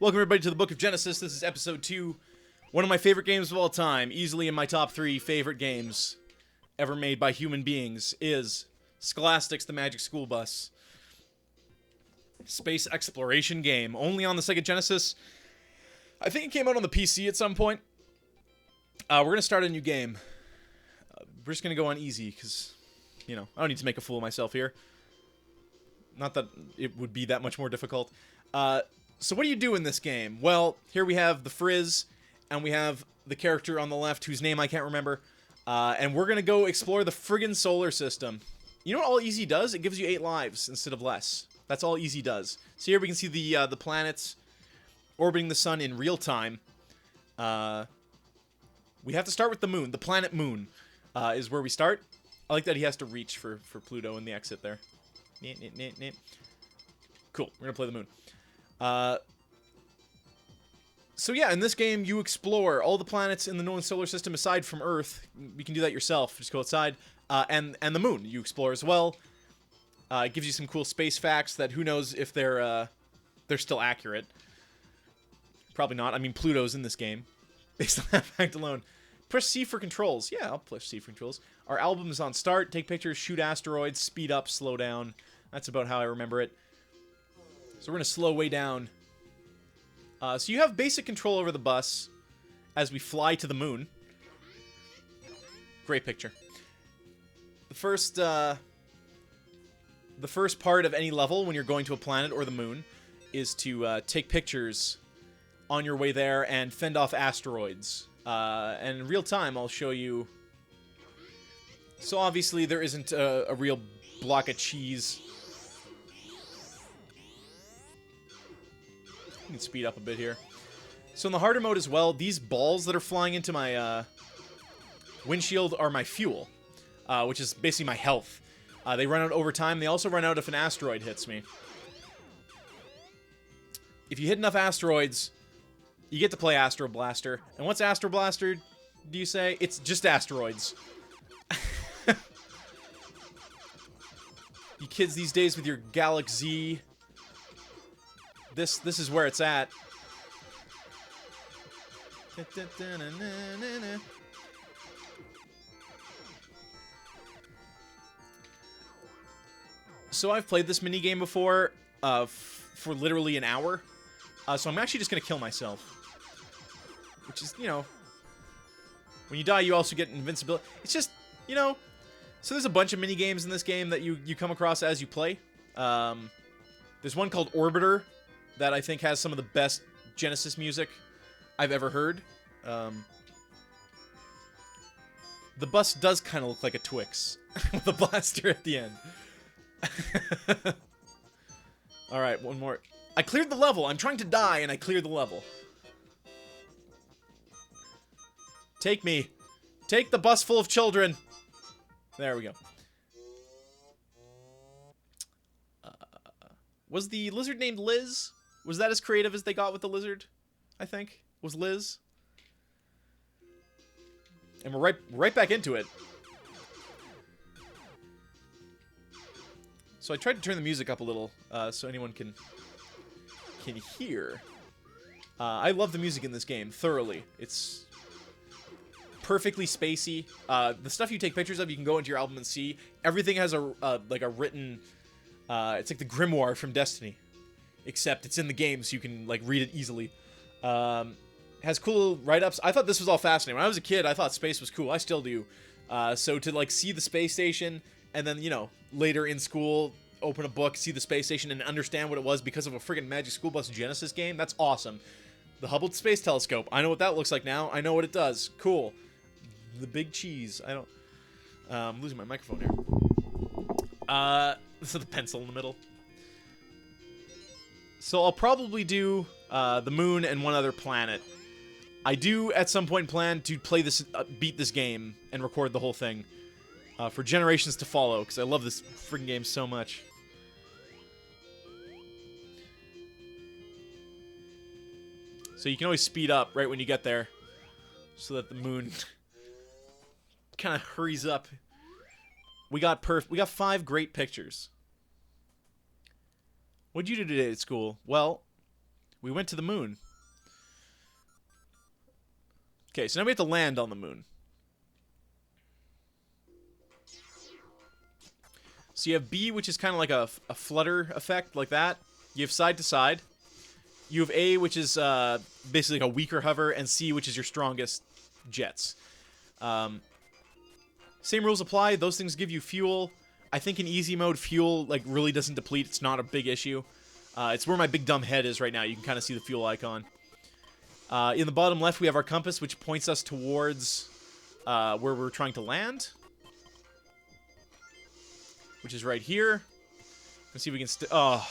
Welcome everybody to the Book of Genesis. This is episode 2. One of my favorite games of all time, easily in my top 3 favorite games ever made by human beings, is Scholastic's The Magic School Bus. Space exploration game, only on the Sega Genesis. I think it came out on the PC at some point. We're going to start a new game. We're just going to go on easy, because, I don't need to make a fool of myself here. Not that it would be that much more difficult. So what do you do in this game? Well, here we have the Frizz, and we have the character on the left whose name I can't remember. And we're going to go explore the friggin' solar system. You know what all easy does? It gives you 8 lives instead of less. That's all easy does. So here we can see the planets orbiting the sun in real time. We have to start with the moon. The planet moon is where we start. I like that he has to reach for Pluto in the exit there. Cool, we're going to play the moon. So yeah, in this game, you explore all the planets in the known solar system aside from Earth. You can do that yourself. Just go outside. And the moon you explore as well. It gives you some cool space facts that who knows if they're still accurate. Probably not. I mean, Pluto's in this game. Based on that fact alone. Press C for controls. Yeah, I'll push C for controls. Our album is on start. Take pictures, shoot asteroids, speed up, slow down. That's about how I remember it. So we're going to slow way down. So you have basic control over the bus as we fly to the moon. Great picture. The first part of any level when you're going to a planet or the moon is to take pictures on your way there and fend off asteroids. And in real time, I'll show you. So obviously there isn't a real block of cheese. You can speed up a bit here. So in the harder mode as well, these balls that are flying into my windshield are my fuel, which is basically my health. They run out over time. They also run out if an asteroid hits me. If you hit enough asteroids, you get to play Astro Blaster. And what's Astro Blaster, do you say? It's just asteroids. You kids these days with your Galaxy... This is where it's at. So I've played this minigame before for literally an hour. So I'm actually just going to kill myself. Which is, when you die, you also get invincibility. It's just, so there's a bunch of minigames in this game that you come across as you play. There's one called Orbiter that I think has some of the best Genesis music I've ever heard. The bus does kind of look like a Twix with a blaster at the end. Alright, one more. I cleared the level. I'm trying to die and I cleared the level. Take me. Take the bus full of children. There we go. Was the lizard named Liz? Was that as creative as they got with the lizard? I think. Was Liz. And we're right back into it. So I tried to turn the music up a little, so anyone can hear. I love the music in this game, thoroughly. It's perfectly spacey. The stuff you take pictures of, you can go into your album and see. Everything has a written... it's like the grimoire from Destiny. Except it's in the game, so you can, read it easily. Has cool write-ups. I thought this was all fascinating. When I was a kid, I thought space was cool. I still do. So to, see the space station, and then, later in school, open a book, see the space station, and understand what it was because of a friggin' Magic School Bus Genesis game, that's awesome. The Hubble Space Telescope. I know what that looks like now. I know what it does. Cool. The big cheese. I'm losing my microphone here. This is the pencil in the middle. So I'll probably do the moon and one other planet. I do at some point plan to play this, beat this game and record the whole thing for generations to follow because I love this freaking game so much. So you can always speed up right when you get there so that the moon kind of hurries up. We got 5 great pictures. What'd you do today at school? Well, We went to the moon. Okay, so now we have to land on the moon. So you have B, which is kind of like a flutter effect, like that. You have side to side. You have A, which is basically like a weaker hover, and C, which is your strongest jets. Same rules apply. Those things give you fuel. I think in easy mode, fuel like really doesn't deplete. It's not a big issue. It's where my big dumb head is right now. You can kind of see the fuel icon. In the bottom left, we have our compass, which points us towards where we're trying to land, which is right here. Let's see if we can. Oh.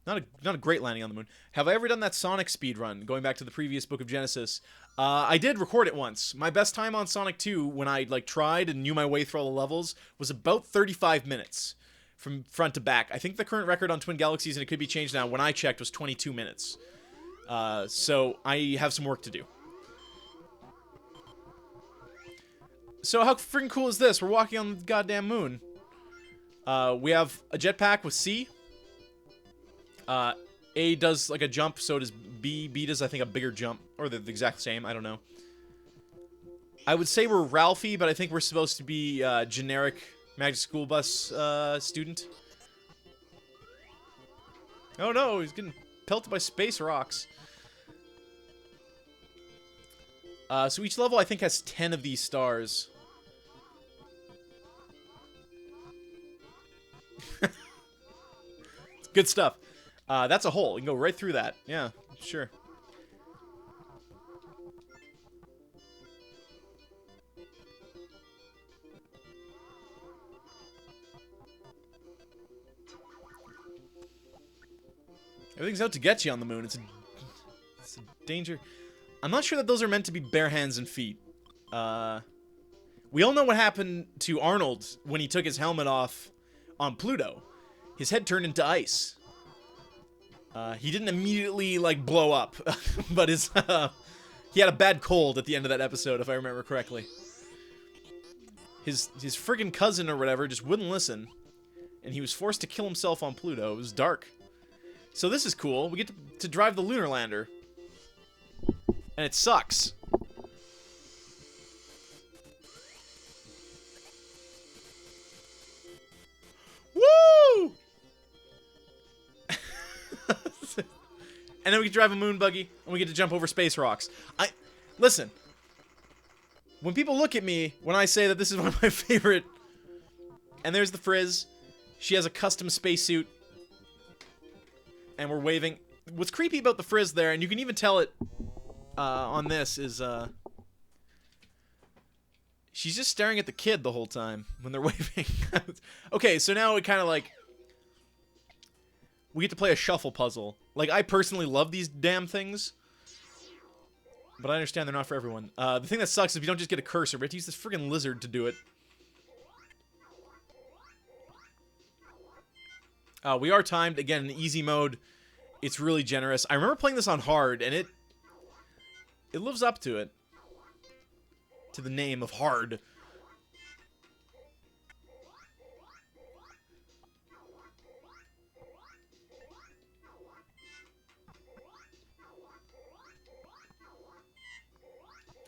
Not a great landing on the moon. Have I ever done that Sonic speed run? Going back to the previous book of Genesis, I did record it once. My best time on Sonic 2, when I like tried and knew my way through all the levels, was about 35 minutes from front to back. I think the current record on Twin Galaxies, and it could be changed now, when I checked, was 22 minutes. So I have some work to do. So how freaking cool is this? We're walking on the goddamn moon. We have a jetpack with C. A does like a jump, so does B. B does, I think, a bigger jump. Or they're the exact same, I don't know. I would say we're Ralphie, but I think we're supposed to be generic Magic School Bus student. Oh no, he's getting pelted by space rocks. So each level, I think, has 10 of these stars. It's good stuff. That's a hole. You can go right through that. Yeah, sure. Everything's out to get you on the moon. It's a danger. I'm not sure that those are meant to be bare hands and feet. We all know what happened to Arnold when he took his helmet off on Pluto. His head turned into ice. He didn't immediately, like, blow up. But he had a bad cold at the end of that episode, if I remember correctly. His friggin' cousin or whatever just wouldn't listen. And he was forced to kill himself on Pluto. It was dark. So this is cool. We get to drive the lunar lander. And it sucks. Woo! And then we can drive a moon buggy, and we get to jump over space rocks. Listen. When people look at me, when I say that this is one of my favorite... And there's the Frizz. She has a custom spacesuit. And we're waving. What's creepy about the Frizz there, and you can even tell it on this, is... she's just staring at the kid the whole time when they're waving. Okay, so now it kind of like... We get to play a shuffle puzzle. Like, I personally love these damn things. But I understand they're not for everyone. The thing that sucks is we don't just get a cursor. We have to use this friggin' lizard to do it. We are timed. Again, in easy mode, it's really generous. I remember playing this on hard, and it lives up to it. To the name of hard.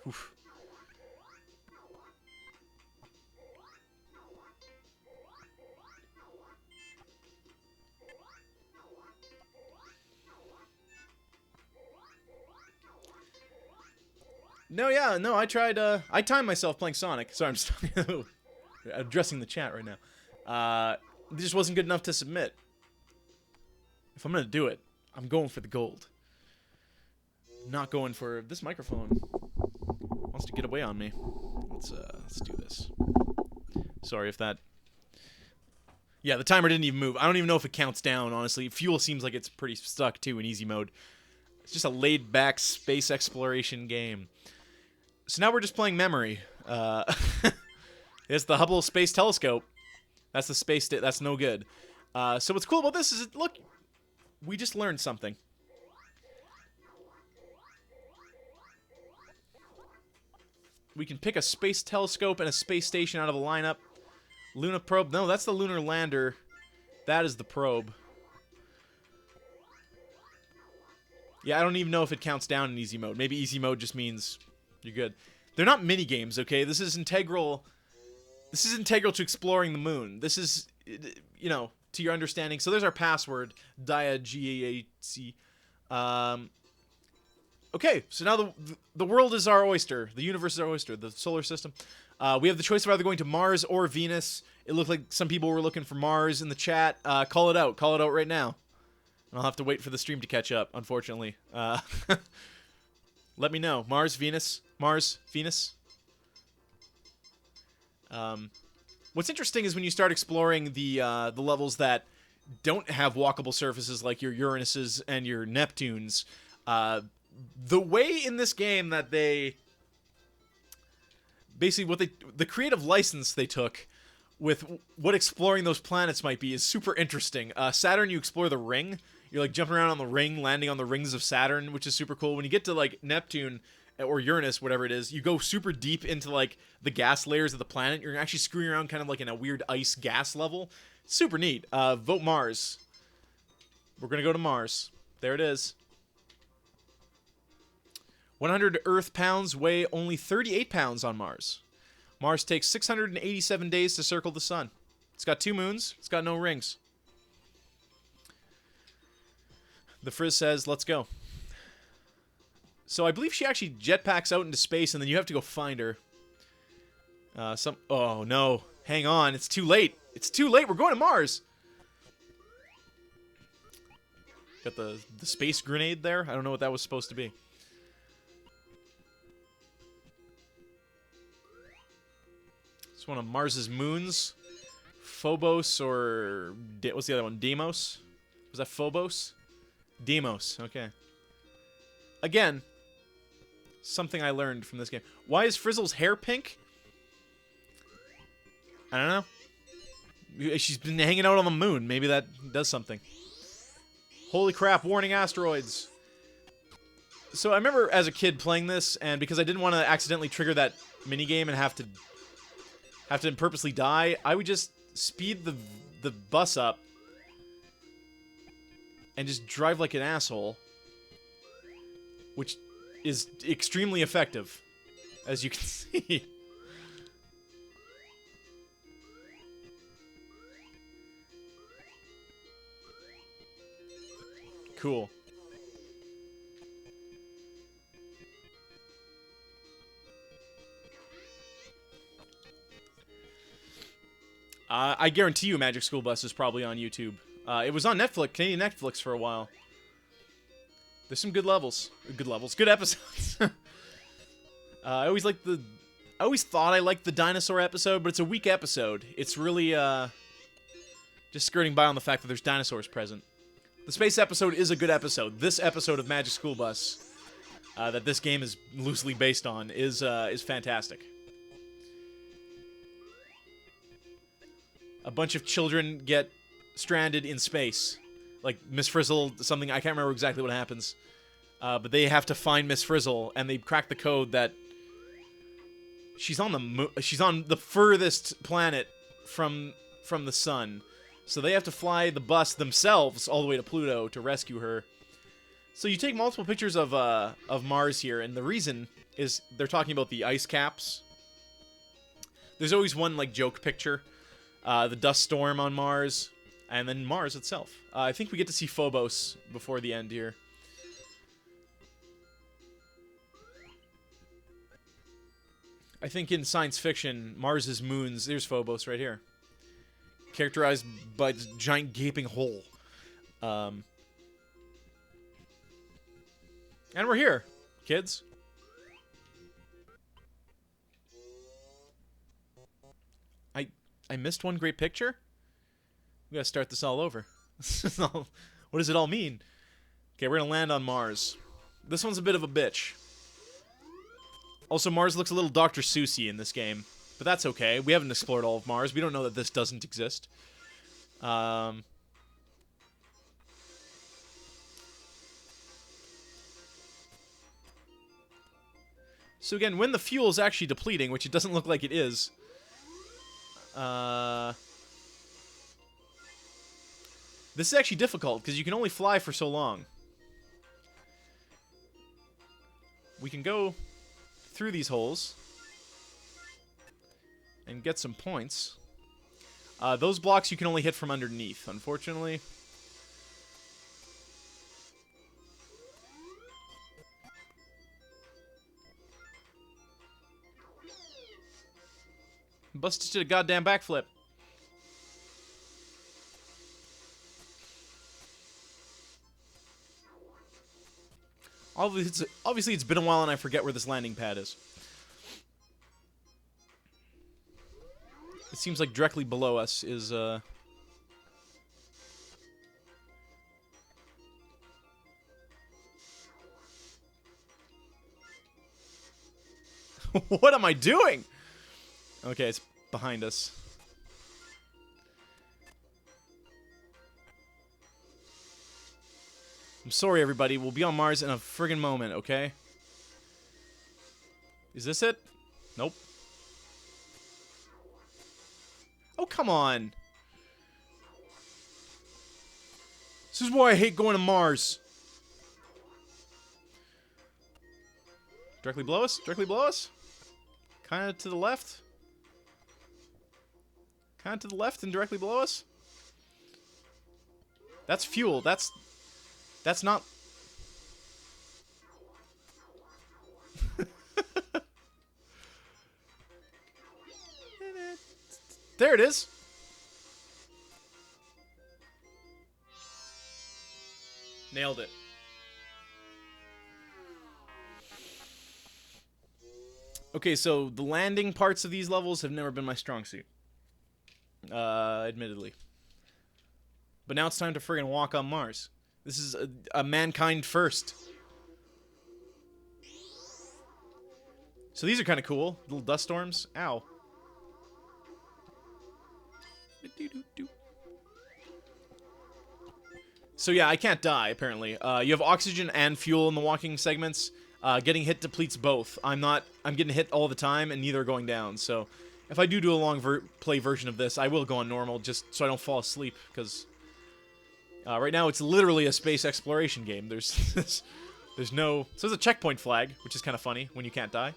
Oof. No, I tried, I timed myself playing Sonic. Sorry, I'm just addressing the chat right now. It just wasn't good enough to submit. If I'm gonna do it, I'm going for the gold. Not going for... This microphone wants to get away on me. Let's do this. Sorry if that... Yeah, the timer didn't even move. I don't even know if it counts down, honestly. Fuel seems like it's pretty stuck, too, in easy mode. It's just a laid-back space exploration game. So now we're just playing memory. It's the Hubble Space Telescope. That's the space... That's no good. So what's cool about this is, look, we just learned something. We can pick a space telescope and a space station out of a lineup. Luna probe. No, that's the lunar lander. That is the probe. Yeah, I don't even know if it counts down in easy mode. Maybe easy mode just means you're good. They're not mini games, okay? This is integral. This is integral to exploring the moon. This is, you know, to your understanding. So there's our password, DIAGAC. Okay, so now the world is our oyster. The universe is our oyster. The solar system. We have the choice of either going to Mars or Venus. It looked like some people were looking for Mars in the chat. Call it out. Call it out right now. And I'll have to wait for the stream to catch up, unfortunately. Let me know. Mars, Venus. Mars, Venus. What's interesting is when you start exploring the levels that don't have walkable surfaces like your Uranuses and your Neptunes, the way in this game that they... Basically, the creative license they took with what exploring those planets might be is super interesting. Saturn, you explore the ring. You're, like, jumping around on the ring, landing on the rings of Saturn, which is super cool. When you get to, like, Neptune or Uranus, whatever it is, you go super deep into, like, the gas layers of the planet. You're actually screwing around kind of like in a weird ice gas level. Super neat. Vote Mars. We're going to go to Mars. There it is. 100 Earth pounds weigh only 38 pounds on Mars. Mars takes 687 days to circle the sun. It's got 2 moons. It's got no rings. The Frizz says, let's go. So I believe she actually jetpacks out into space, and then you have to go find her. Oh, no. Hang on. It's too late. It's too late. We're going to Mars. Got the space grenade there. I don't know what that was supposed to be. It's one of Mars's moons. Phobos or... What's the other one? Deimos? Was that Phobos? Deimos. Okay. Again, something I learned from this game. Why is Frizzle's hair pink? I don't know. She's been hanging out on the moon. Maybe that does something. Holy crap, warning asteroids. So I remember as a kid playing this, and because I didn't want to accidentally trigger that minigame and have to purposely die, I would just speed the bus up and just drive like an asshole, which is extremely effective, as you can see. Cool. I guarantee you Magic School Bus is probably on YouTube. It was on Netflix, Canadian Netflix for a while. There's some good levels. Good episodes. I always thought I liked the dinosaur episode, but it's a weak episode. It's really, just skirting by on the fact that there's dinosaurs present. The space episode is a good episode. This episode of Magic School Bus, that this game is loosely based on, is fantastic. A bunch of children get stranded in space. Like Miss Frizzle, something, I can't remember exactly what happens. But they have to find Miss Frizzle, and they crack the code that she's on the furthest planet from the sun. So they have to fly the bus themselves all the way to Pluto to rescue her. So you take multiple pictures of Mars here, and the reason is they're talking about the ice caps. There's always one, like, joke picture. The dust storm on Mars, and then Mars itself. I think we get to see Phobos before the end here. I think in science fiction, Mars's moons, there's Phobos right here. Characterized by this giant gaping hole. And we're here, kids. I missed one great picture? We gotta start this all over. What does it all mean? Okay, we're gonna land on Mars. This one's a bit of a bitch. Also, Mars looks a little Dr. Seuss-y in this game. But that's okay. We haven't explored all of Mars. We don't know that this doesn't exist. So again, when the fuel is actually depleting, which it doesn't look like it is, This is actually difficult, because you can only fly for so long. We can go through these holes and get some points. Those blocks you can only hit from underneath, unfortunately. Busted did a goddamn backflip. Obviously, it's been a while and I forget where this landing pad is. It seems like directly below us is, What am I doing? Okay, it's behind us. I'm sorry, everybody. We'll be on Mars in a friggin' moment, okay? Is this it? Nope. Oh, come on. This is why I hate going to Mars. Directly below us? Directly below us? Kind of to the left? Kind of to the left and directly below us? That's fuel. That's not... There it is. Nailed it. Okay, so the landing parts of these levels have never been my strong suit. Admittedly. But now it's time to friggin' walk on Mars. This is a mankind first. So these are kind of cool. Little dust storms. Ow. So yeah, I can't die, apparently. You have oxygen and fuel in the walking segments. Getting hit depletes both. I'm getting hit all the time, and neither are going down. So if I do a long play version of this, I will go on normal, just so I don't fall asleep, because right now it's literally a space exploration game. There's no... So there's a checkpoint flag, which is kind of funny when you can't die.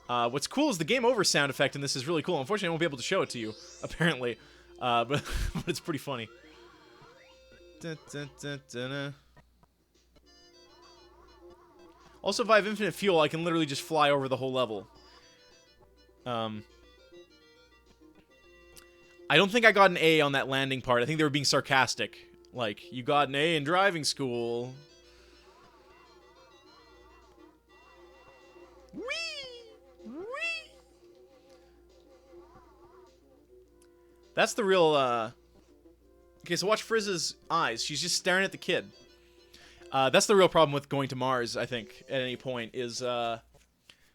What's cool is the game over sound effect in this is really cool. Unfortunately, I won't be able to show it to you, apparently. But it's pretty funny. Also, if I have infinite fuel, I can literally just fly over the whole level. I don't think I got an A on that landing part. I think they were being sarcastic. Like, you got an A in driving school. Whee! Whee! That's the real, Okay, so watch Frizz's eyes. She's just staring at the kid. That's the real problem with going to Mars, I think, at any point, is, those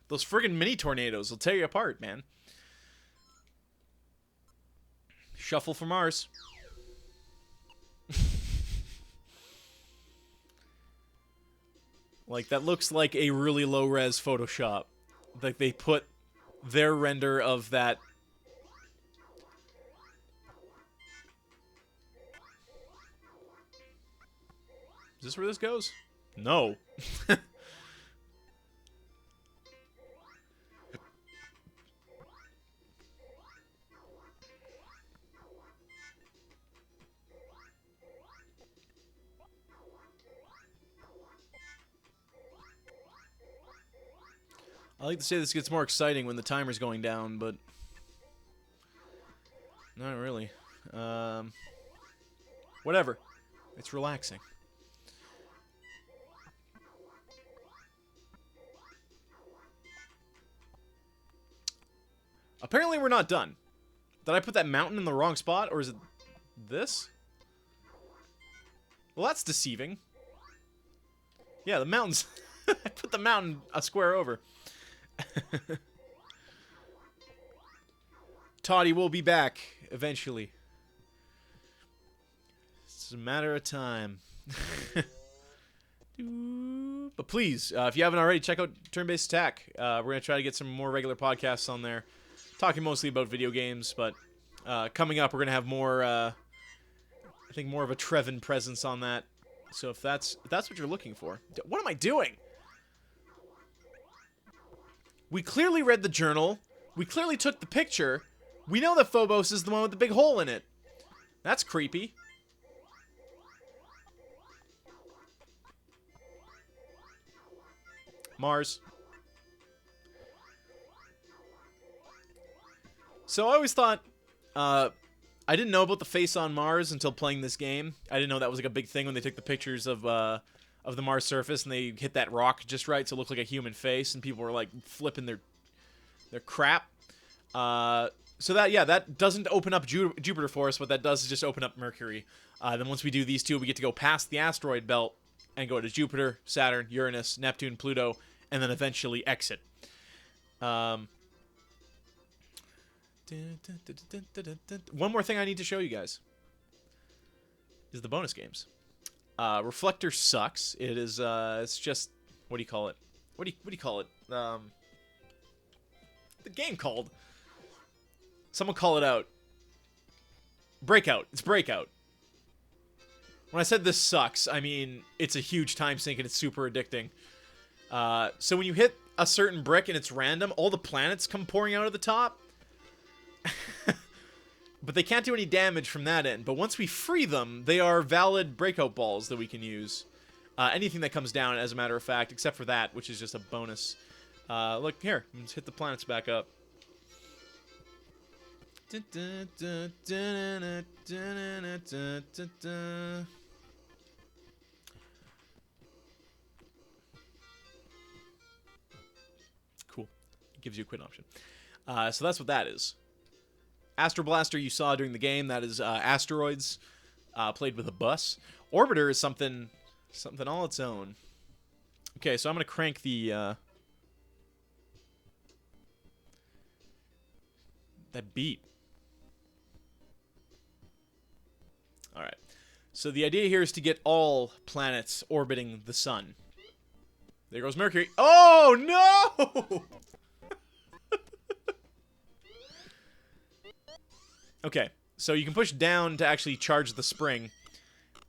friggin' mini-tornadoes will tear you apart, man. Shuffle for Mars. Like, that looks like a really low-res Photoshop. Like, they put their render of that... Is this where this goes? No. I like to say this gets more exciting when the timer's going down, but not really. Whatever. It's relaxing. Apparently we're not done. Did I put that mountain in the wrong spot, or is it this? Well, that's deceiving. Yeah, the mountain's... I put the mountain a square over. Toddy will be back eventually. It's a matter of time. But please, if you haven't already, check out Turn-Based Attack. We're going to try to get some more regular podcasts on there. talking mostly about video games, but coming up, we're going to have more, I think more of a Trevin presence on that. So if that's what you're looking for. What am I doing? We clearly read the journal. We clearly took the picture. We know that Phobos is the one with the big hole in it. That's creepy. Mars. So I always thought, I didn't know about the face on Mars until playing this game. I didn't know that was like a big thing when they took the pictures of the Mars surface and they hit that rock just right so it looked like a human face, and people were like flipping their crap. So that doesn't open up Jupiter for us. What that does is just open up Mercury. Then once we do these two, we get to go past the asteroid belt and go to Jupiter, Saturn, Uranus, Neptune, Pluto, and then eventually exit. One more thing I need to show you guys is the bonus games. Reflector sucks. It is it's just, what do you call it? What do you call it? The game called. Someone call it out. Breakout. It's Breakout. When I said this sucks, I mean it's a huge time sink and it's super addicting. So when you hit a certain brick and it's random, all the planets come pouring out of the top. But they can't do any damage from that end. But once we free them, they are valid breakout balls that we can use. Anything that comes down, as a matter of fact, except for that, which is just a bonus. Look, here. Let's hit the planets back up. Cool. It gives you a quit option. So that's what that is. Astro Blaster you saw during the game, that is asteroids played with a bus. Orbiter is something all its own. Okay, so I'm going to crank the that beat. All right. So the idea here is to get all planets orbiting the sun. There goes Mercury. Oh, no! Okay, so you can push down to actually charge the spring.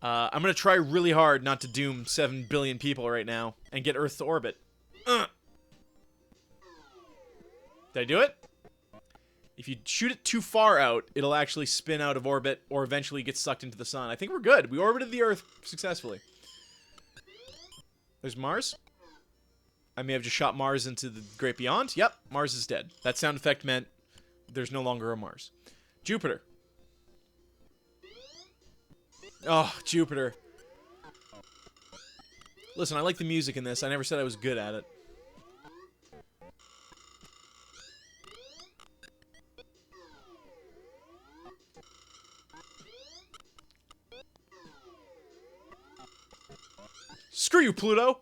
I'm going to try really hard not to doom 7 billion people right now and get Earth to orbit. Did I do it? If you shoot it too far out, it'll actually spin out of orbit or eventually get sucked into the sun. I think we're good. We orbited the Earth successfully. There's Mars. I may have just shot Mars into the great beyond. Yep, Mars is dead. That sound effect meant there's no longer a Mars. Jupiter. Oh, Jupiter. Listen, I like the music in this. I never said I was good at it. Screw you, Pluto!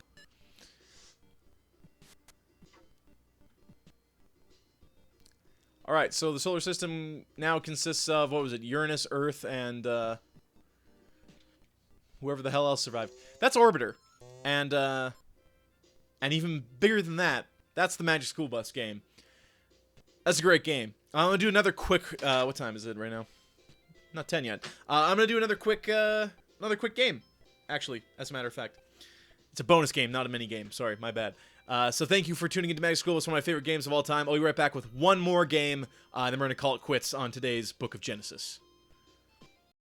Alright, so the solar system now consists of, what was it, Uranus, Earth, and, whoever the hell else survived. That's Orbiter. And even bigger than that, that's the Magic School Bus game. That's a great game. I'm gonna do another quick, what time is it right now? Not 10 yet. I'm gonna do another quick game, actually, as a matter of fact. It's a bonus game, not a mini game. Sorry, my bad. So thank you for tuning into Magic School. It's one of my favorite games of all time. I'll be right back with one more game, then we're going to call it quits on today's Book of Genesis.